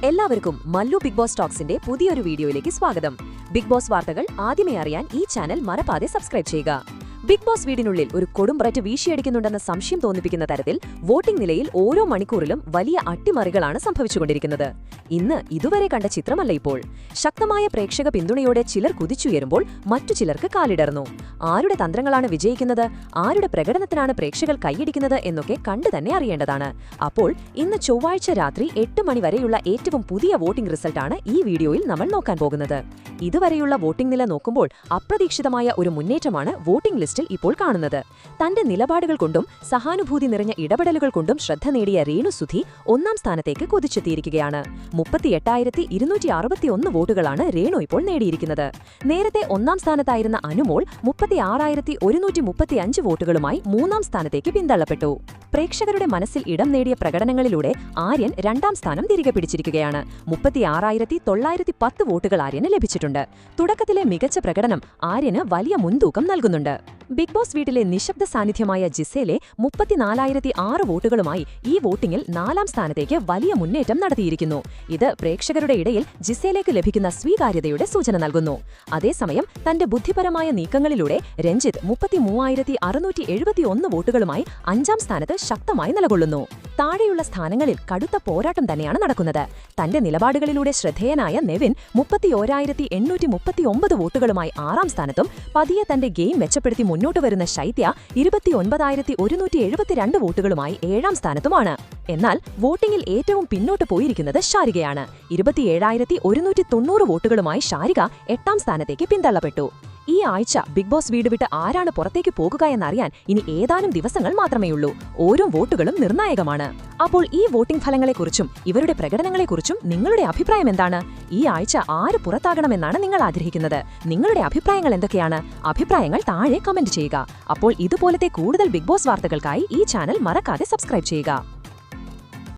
എല്ലാവർക്കും Mallu big boss ടോക്സിന്റെ പുതിയൊരു വീഡിയോയിലേക്ക് സ്വാഗതം. ബിഗ് ബോസ് വാർത്തകൾ ആദ്യമേ അറിയാൻ ഈ ചാനൽ മറക്കാതെ സബ്സ്ക്രൈബ് ചെയ്യുക. ബിഗ് ബോസ് വീടിനുള്ളിൽ ഒരു കൊടുംബ്രറ്റ് വീശിയടിക്കുന്നുണ്ടെന്ന സംശയം തോന്നിപ്പിക്കുന്ന തരത്തിൽ വോട്ടിംഗ് നിലയിൽ ഓരോ മണിക്കൂറിലും വലിയ അട്ടിമറികളാണ് സംഭവിച്ചുകൊണ്ടിരിക്കുന്നത്. ഇന്ന് ഇതുവരെ കണ്ട ചിത്രമല്ല ഇപ്പോൾ. ശക്തമായ പ്രേക്ഷക പിന്തുണയോടെ ചിലർ കുതിച്ചുയരുമ്പോൾ മറ്റു ചിലർക്ക് കാലിടർന്നു. ആരുടെ തന്ത്രങ്ങളാണ് വിജയിക്കുന്നത്, ആരുടെ പ്രകടനത്തിനാണ് പ്രേക്ഷകർ കൈയടിക്കുന്നത് എന്നൊക്കെ കണ്ടു തന്നെ അറിയേണ്ടതാണ്. അപ്പോൾ ഇന്ന് ചൊവ്വാഴ്ച രാത്രി 8 മണി വരെയുള്ള ഏറ്റവും പുതിയ വോട്ടിംഗ് റിസൾട്ടാണ് ഈ വീഡിയോയിൽ നമ്മൾ നോക്കാൻ പോകുന്നത്. ഇതുവരെയുള്ള വോട്ടിംഗ് നില നോക്കുമ്പോൾ അപ്രതീക്ഷിതമായ ഒരു മുന്നേറ്റമാണ് വോട്ടിംഗ് ലിസ്റ്റിൽ ഇപ്പോൾ കാണുന്നത്. തന്റെ നിലപാടുകൾ കൊണ്ടും സഹാനുഭൂതി നിറഞ്ഞ ഇടപെടലുകൾ കൊണ്ടും ശ്രദ്ധ നേടിയ രേണു സുധി 1ാം സ്ഥാനത്തേക്ക് കുതിച്ചെത്തിയിരിക്കുകയാണ്. 38,261 വോട്ടുകളാണ് രേണു ഇപ്പോൾ നേടിയിരിക്കുന്നത്. നേരത്തെ 1ാം സ്ഥാനത്തായിരുന്ന അനുമോൾ 36,135 വോട്ടുകളുമായി 3ാം സ്ഥാനത്തേക്ക് പിന്തള്ളപ്പെട്ടു. പ്രേക്ഷകരുടെ മനസ്സിൽ ഇടം നേടിയ പ്രകടനങ്ങളിലൂടെ ആര്യൻ 2ാം സ്ഥാനം തിരികെ പിടിച്ചിരിക്കുകയാണ്. 36,910 വോട്ടുകൾ ആര്യന് ലഭിച്ചിട്ടുണ്ട്. തുടക്കത്തിലെ മികച്ച പ്രകടനം ആര്യന് വലിയ മുൻതൂക്കം നൽകുന്നുണ്ട്. ബിഗ് ബോസ് വീട്ടിലെ നിശബ്ദ സാന്നിധ്യമായ ജിസേലെ 34,006 വോട്ടുകളുമായി ഈ വോട്ടിംഗിൽ 4ാം സ്ഥാനത്തേക്ക് വലിയ മുന്നേറ്റം നടത്തിയിരിക്കുന്നു. ഇത് പ്രേക്ഷകരുടെ ഇടയിൽ ജിസേലേക്ക് ലഭിക്കുന്ന സ്വീകാര്യതയുടെ സൂചന നൽകുന്നു. അതേസമയം തന്റെ ബുദ്ധിപരമായ നീക്കങ്ങളിലൂടെ രഞ്ജിത്ത് 33,671 വോട്ടുകളുമായി 5ാം സ്ഥാനത്ത് ശക്തമായി നിലകൊള്ളുന്നു. താഴെയുള്ള സ്ഥാനങ്ങളിൽ കടുത്ത പോരാട്ടം തന്നെയാണ് നടക്കുന്നത്. തന്റെ നിലപാടുകളിലൂടെ ശ്രദ്ധേയനായ നെവിൻ 31,839 വോട്ടുകളുമായി 6ാം സ്ഥാനത്തും പതിയെ തന്റെ ഗെയിം മെച്ചപ്പെടുത്തി മുന്നോട്ട് വരുന്ന ശൈത്യ 29,172 വോട്ടുകളുമായി 7ാം സ്ഥാനത്തുമാണ്. എന്നാൽ വോട്ടിംഗിൽ ഏറ്റവും പിന്നോട്ട് പോയിരിക്കുന്നത് ഷാരികയാണ്. 27,190 വോട്ടുകളുമായി ഷാരിക 8ാം സ്ഥാനത്തേക്ക് പിന്തള്ളപ്പെട്ടു. ഈ ആഴ്ച ബിഗ് ബോസ് വീട് വിട്ട് ആരാണ് പുറത്തേക്ക് പോകുക എന്നറിയാൻ ഇനി ഏതാനും ദിവസങ്ങൾ മാത്രമേയുള്ളൂ. ഓരോ വോട്ടുകളും നിർണായകമാണ്. അപ്പോൾ ഈ വോട്ടിംഗ് ഫലങ്ങളെക്കുറിച്ചും ഇവരുടെ പ്രകടനങ്ങളെക്കുറിച്ചും നിങ്ങളുടെ അഭിപ്രായം എന്താണ്? ഈ ആഴ്ച ആര് പുറത്താകണമെന്നാണ് നിങ്ങൾ ആഗ്രഹിക്കുന്നത്? നിങ്ങളുടെ അഭിപ്രായങ്ങൾ എന്തൊക്കെയാണ്? അഭിപ്രായങ്ങൾ താഴെ കമന്റ് ചെയ്യുക. അപ്പോൾ ഇതുപോലത്തെ കൂടുതൽ ബിഗ് ബോസ് വാർത്തകൾക്കായി ഈ ചാനൽ മറക്കാതെ സബ്സ്ക്രൈബ് ചെയ്യുക.